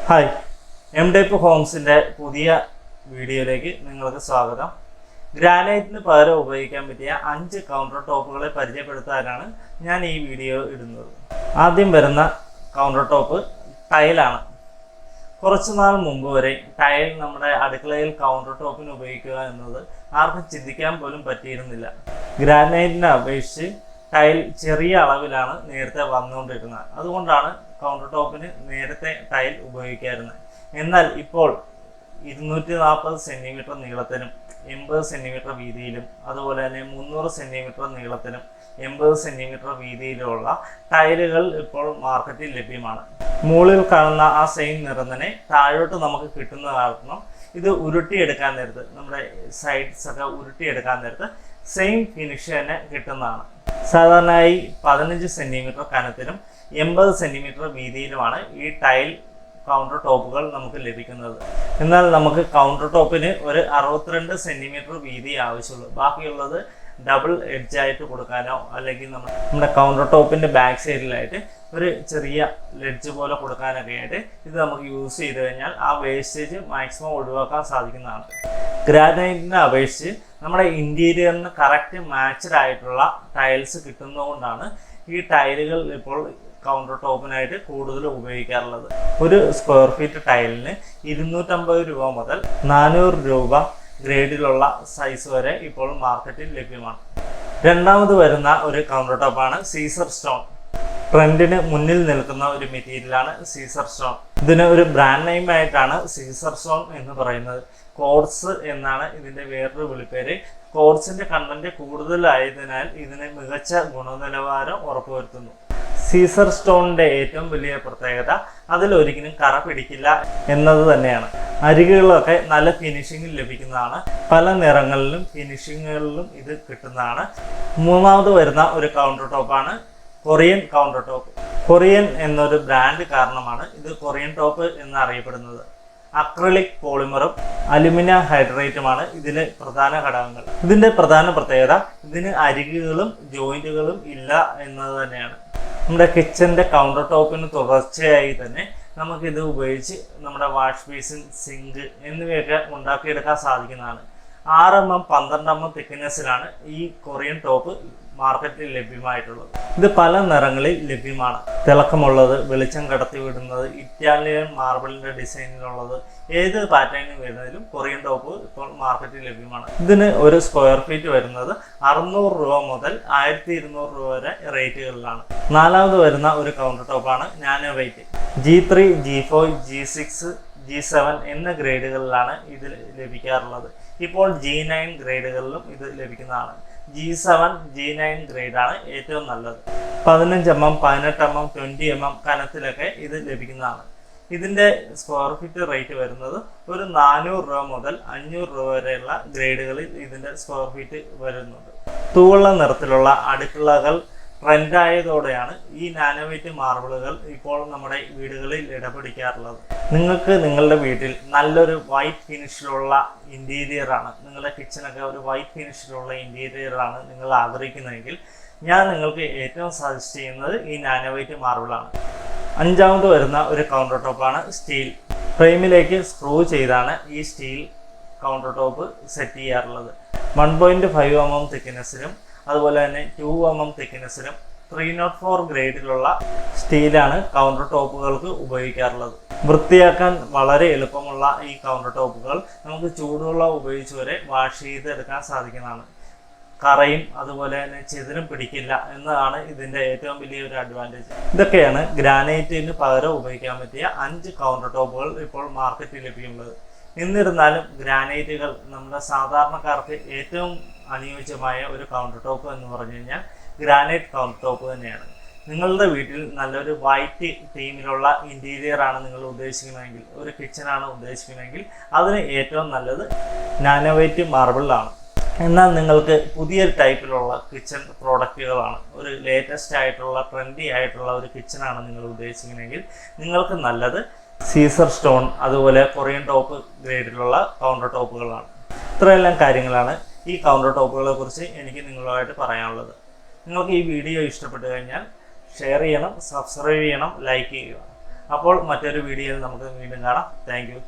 Hi, M type ഹോംസിൻ്റെ പുതിയ വീഡിയോയിലേക്ക് നിങ്ങൾക്ക് സ്വാഗതം. ഗ്രാനൈറ്റിന് പകരം ഉപയോഗിക്കാൻ പറ്റിയ 5 കൗണ്ടർ ടോപ്പുകളെ പരിചയപ്പെടുത്താനാണ് ഞാൻ ഈ വീഡിയോ ഇടുന്നത്. ആദ്യം വരുന്ന കൗണ്ടർ ടോപ്പ് ടൈലാണ്. കുറച്ചു നാൾ മുമ്പ് വരെ ടൈൽ നമ്മുടെ അടുക്കളയിൽ കൗണ്ടർ ടോപ്പിന് ഉപയോഗിക്കുക എന്നത് ആർക്കും ചിന്തിക്കാൻ പോലും പറ്റിയിരുന്നില്ല. ഗ്രാനൈറ്റിനെ അപേക്ഷിച്ച് ടൈൽ ചെറിയ അളവിലാണ് നേരത്തെ വന്നുകൊണ്ടിരുന്നത്. അതുകൊണ്ടാണ് കൗണ്ടർ ടോപ്പിന് നേരത്തെ ടൈൽ ഉപയോഗിക്കാറുണ്ട്. എന്നാൽ ഇപ്പോൾ 240 സെൻറ്റിമീറ്റർ നീളത്തിനും 80 സെൻറ്റിമീറ്റർ വീതിയിലും അതുപോലെ തന്നെ 300 സെൻറ്റിമീറ്റർ നീളത്തിനും 80 സെൻറ്റിമീറ്റർ വീതിയിലുള്ള ടൈലുകൾ ഇപ്പോൾ മാർക്കറ്റിൽ ലഭ്യമാണ്. മുകളിൽ കാണുന്ന ആ സെയിം നിറം തന്നെ താഴോട്ട് നമുക്ക് കിട്ടുന്ന കാരണം ഇത് ഉരുട്ടിയെടുക്കാൻ നേരത്ത് നമ്മുടെ സൈഡ്സ് ഒക്കെ ഉരുട്ടിയെടുക്കാൻ നേരത്ത് സെയിം ഫിനിഷ് തന്നെ കിട്ടുന്നതാണ്. സാധാരണയായി 15 സെൻറ്റിമീറ്റർ കനത്തിലും 80 സെൻറ്റിമീറ്റർ വീതിയിലുമാണ് ഈ ടൈൽ കൗണ്ടർ ടോപ്പുകൾ നമുക്ക് ലഭിക്കുന്നത്. എന്നാൽ നമുക്ക് കൗണ്ടർ ടോപ്പിന് ഒരു 62 സെൻറ്റിമീറ്റർ വീതി ആവശ്യമുള്ളൂ. ബാക്കിയുള്ളത് ഡബിൾ എഡ്ജായിട്ട് കൊടുക്കാനോ അല്ലെങ്കിൽ നമ്മുടെ കൗണ്ടർ ടോപ്പിൻ്റെ ബാക്ക് സൈഡിലായിട്ട് ഒരു ചെറിയ ലെഡ്ജ് പോലെ കൊടുക്കാനൊക്കെ ആയിട്ട് ഇത് നമുക്ക് യൂസ് ചെയ്ത് കഴിഞ്ഞാൽ ആ വേസ്റ്റേജ് മാക്സിമം ഒഴിവാക്കാൻ സാധിക്കുന്നതാണ്. ഗ്രാനൈറ്റിനെ അപേക്ഷിച്ച് നമ്മുടെ ഇൻറ്റീരിയറിന് കറക്റ്റ് മാച്ച്ഡ് ആയിട്ടുള്ള ടൈൽസ് കിട്ടുന്നതുകൊണ്ടാണ് ഈ ടൈലുകൾ ഇപ്പോൾ കൗണ്ടർ ടോപ്പിനായിട്ട് കൂടുതൽ ഉപയോഗിക്കാറുള്ളത്. ഒരു സ്ക്വയർ ഫീറ്റ് ടൈലിന് 250 രൂപ മുതൽ 400 രൂപ ഗ്രേഡിലുള്ള സൈസ് വരെ ഇപ്പോൾ മാർക്കറ്റിൽ ലഭ്യമാണ്. രണ്ടാമത് വരുന്ന ഒരു കൗണ്ടർ ടോപ്പാണ് സീസർ സ്റ്റോൺ. ട്രെൻഡിന് മുന്നിൽ നിൽക്കുന്ന ഒരു മെറ്റീരിയലാണ് സീസർ സ്റ്റോൺ. ഇതിന് ഒരു ബ്രാൻഡ് നെയിം ആയിട്ടാണ് സീസർ സ്റ്റോൺ എന്ന് പറയുന്നത്. കോഡ്സ് എന്നാണ് ഇതിൻ്റെ വേറൊരു വിളിപ്പേര്. കോഡ്സിൻ്റെ കണ്ടന്റ് കൂടുതലായതിനാൽ ഇതിന് മികച്ച ഗുണനിലവാരം ഉറപ്പുവരുത്തുന്നു. സീസർ സ്റ്റോണിൻ്റെ ഏറ്റവും വലിയ പ്രത്യേകത അതിലൊരിക്കലും കറ പിടിക്കില്ല എന്നത് തന്നെയാണ്. അരികുകളൊക്കെ നല്ല ഫിനിഷിങ്ങിൽ ലഭിക്കുന്നതാണ്. പല നിറങ്ങളിലും ഫിനിഷിങ്ങുകളിലും ഇത് കിട്ടുന്നതാണ്. മൂന്നാമത് വരുന്ന ഒരു കൗണ്ടർ ടോപ്പാണ് കൊറിയൻ കൗണ്ടർ ടോപ്പ്. കൊറിയൻ എന്നൊരു ബ്രാൻഡ് കാരണമാണ് ഇത് കൊറിയൻ ടോപ്പ് എന്നറിയപ്പെടുന്നത്. അക്രിലിക് പോളിമറും അലുമിനിയം ഹൈഡ്രേറ്റുമാണ് ഇതിലെ പ്രധാന ഘടകങ്ങൾ. ഇതിൻ്റെ പ്രധാന പ്രത്യേകത ഇതിന് അരികുകളും ജോയിന്റുകളും ഇല്ല എന്നത് തന്നെയാണ്. നമ്മുടെ കിച്ചൻ്റെ കൗണ്ടർ ടോപ്പിന് തുടർച്ചയായി തന്നെ നമുക്കിത് ഉപയോഗിച്ച് നമ്മുടെ വാഷ് ബേസിൻ, സിങ്ക് എന്നിവയൊക്കെ ഉണ്ടാക്കിയെടുക്കാൻ സാധിക്കുന്നതാണ്. 6 mm 12 mm തിക്നെസ്സിലാണ് ഈ കൊറിയൻ ടോപ്പ് മാർക്കറ്റിൽ ലഭ്യമായിട്ടുള്ളത്. ഇത് പല നിറങ്ങളിൽ ലഭ്യമാണ്. തിളക്കമുള്ളത്, വെളിച്ചം കടത്തി വിടുന്നത്, ഇറ്റാലിയൻ മാർബിളിൻ്റെ ഡിസൈനിലുള്ളത്, ഏത് പാറ്റേണിൽ വരുന്നതിലും കൊറിയൻ ടോപ്പ് ഇപ്പോൾ മാർക്കറ്റിൽ ലഭ്യമാണ്. ഇതിന് ഒരു സ്ക്വയർ ഫീറ്റ് വരുന്നത് 600 രൂപ മുതൽ 1200 രൂപ വരെ റേറ്റുകളിലാണ്. നാലാമത് വരുന്ന ഒരു കൗണ്ടർ ടോപ്പാണ് nano white. G3, G4, G6, G7 എന്ന ഗ്രേഡുകളിലാണ് ഇത് ലഭിക്കാറുള്ളത്. ഇപ്പോൾ G9 ഗ്രേഡുകളിലും ഇത് ലഭിക്കുന്നതാണ്. G7, G9 ഗ്രേഡാണ് ഏറ്റവും നല്ലത്. 15 mm, 18 mm, 20 mm കനത്തിലൊക്കെ ഇത് ലഭിക്കുന്നതാണ്. ഇതിൻ്റെ സ്ക്വയർ ഫീറ്റ് റേറ്റ് വരുന്നത് ഒരു 400 രൂപ മുതൽ 500 രൂപ വരെയുള്ള ഗ്രേഡുകളിൽ ഇതിൻ്റെ സ്ക്വയർ ഫീറ്റ് വരുന്നുണ്ട്. തൂവെള്ള നിറത്തിലുള്ള അടുക്കളകൾ ട്രെൻഡായതോടെയാണ് ഈ നാനോവൈറ്റ് മാർബിളുകൾ ഇപ്പോൾ നമ്മുടെ വീടുകളിൽ ഇടപിടിക്കാറുള്ളത്. നിങ്ങൾക്ക് നിങ്ങളുടെ വീട്ടിൽ നല്ലൊരു വൈറ്റ് ഫിനിഷിലുള്ള ഇൻറ്റീരിയറാണ്, നിങ്ങളുടെ കിച്ചണൊക്കെ ഒരു വൈറ്റ് ഫിനിഷിലുള്ള ഇൻറ്റീരിയറാണ് നിങ്ങൾ ആഗ്രഹിക്കുന്നതെങ്കിൽ ഞാൻ നിങ്ങൾക്ക് ഏറ്റവും സജസ്റ്റ് ചെയ്യുന്നത് ഈ നാനോവൈറ്റ് മാർബിളാണ്. അഞ്ചാമത് വരുന്ന ഒരു കൗണ്ടർ ടോപ്പാണ് സ്റ്റീൽ. ഫ്രെയിമിലേക്ക് സ്ക്രൂ ചെയ്താണ് ഈ സ്റ്റീൽ കൗണ്ടർ ടോപ്പ് സെറ്റ് ചെയ്യാറുള്ളത്. 1.5 mm തിക്നെസ്സിലും അതുപോലെ തന്നെ 2 mm തിക്നെസ്സിലും 304 ഗ്രേഡിലുള്ള സ്റ്റീലാണ് കൗണ്ടർ ടോപ്പുകൾക്ക് ഉപയോഗിക്കാറുള്ളത്. വൃത്തിയാക്കാൻ വളരെ എളുപ്പമുള്ള ഈ കൗണ്ടർ ടോപ്പുകൾ നമുക്ക് ചൂടുവെള്ളം ഉപയോഗിച്ച് വരെ വാഷ് ചെയ്തെടുക്കാൻ സാധിക്കുന്നതാണ്. കറയും അതുപോലെ തന്നെ ചെതിരും പിടിക്കില്ല എന്നതാണ് ഇതിൻ്റെ ഏറ്റവും വലിയൊരു അഡ്വാൻറ്റേജ്. ഇതൊക്കെയാണ് ഗ്രാനൈറ്റിന് പകരം ഉപയോഗിക്കാൻ പറ്റിയ 5 കൗണ്ടർ ടോപ്പുകൾ ഇപ്പോൾ മാർക്കറ്റിൽ ലഭ്യമുള്ളത്. എന്നിരുന്നാലും ഗ്രാനൈറ്റുകൾ നമ്മുടെ സാധാരണക്കാർക്ക് ഏറ്റവും അനുയോജ്യമായ ഒരു കൗണ്ടർ ടോപ്പ് എന്ന് പറഞ്ഞു കഴിഞ്ഞാൽ ഗ്രാനൈറ്റ് കൗണ്ടർ ടോപ്പ് തന്നെയാണ്. നിങ്ങളുടെ വീട്ടിൽ നല്ലൊരു വൈറ്റ് തീമിലുള്ള ഇൻറ്റീരിയറാണ് നിങ്ങൾ ഉദ്ദേശിക്കുന്നതെങ്കിൽ, ഒരു കിച്ചണാണ് ഉദ്ദേശിക്കുന്നതെങ്കിൽ അതിന് ഏറ്റവും നല്ലത് നാനോവൈറ്റ് മാർബിളാണ്. എന്നാൽ നിങ്ങൾക്ക് പുതിയൊരു ടൈപ്പിലുള്ള കിച്ചൺ പ്രോഡക്റ്റുകളാണ്, ഒരു ലേറ്റസ്റ്റ് ആയിട്ടുള്ള ട്രെൻഡി ആയിട്ടുള്ള ഒരു കിച്ചണാണ് നിങ്ങൾ ഉദ്ദേശിക്കുന്നതെങ്കിൽ നിങ്ങൾക്ക് നല്ലത് സീസർ സ്റ്റോൺ അതുപോലെ കൊറിയൻ ടോപ്പ് ഗ്രേഡിലുള്ള കൗണ്ടർ ടോപ്പുകളാണ്. ഇത്രയെല്ലാം കാര്യങ്ങളാണ് ഈ കൗണ്ടർ ടോപ്പുകളെ കുറിച്ച് എനിക്ക് നിങ്ങളുമായിട്ട് പറയാനുള്ളത്. നിങ്ങൾക്ക് ഈ വീഡിയോ ഇഷ്ടപ്പെട്ടു കഴിഞ്ഞാൽ ഷെയർ ചെയ്യണം, സബ്സ്ക്രൈബ് ചെയ്യണം, ലൈക്ക് ചെയ്യുക. അപ്പോൾ മറ്റൊരു വീഡിയോയിൽ നമുക്ക് വീണ്ടും കാണാം. Thank you.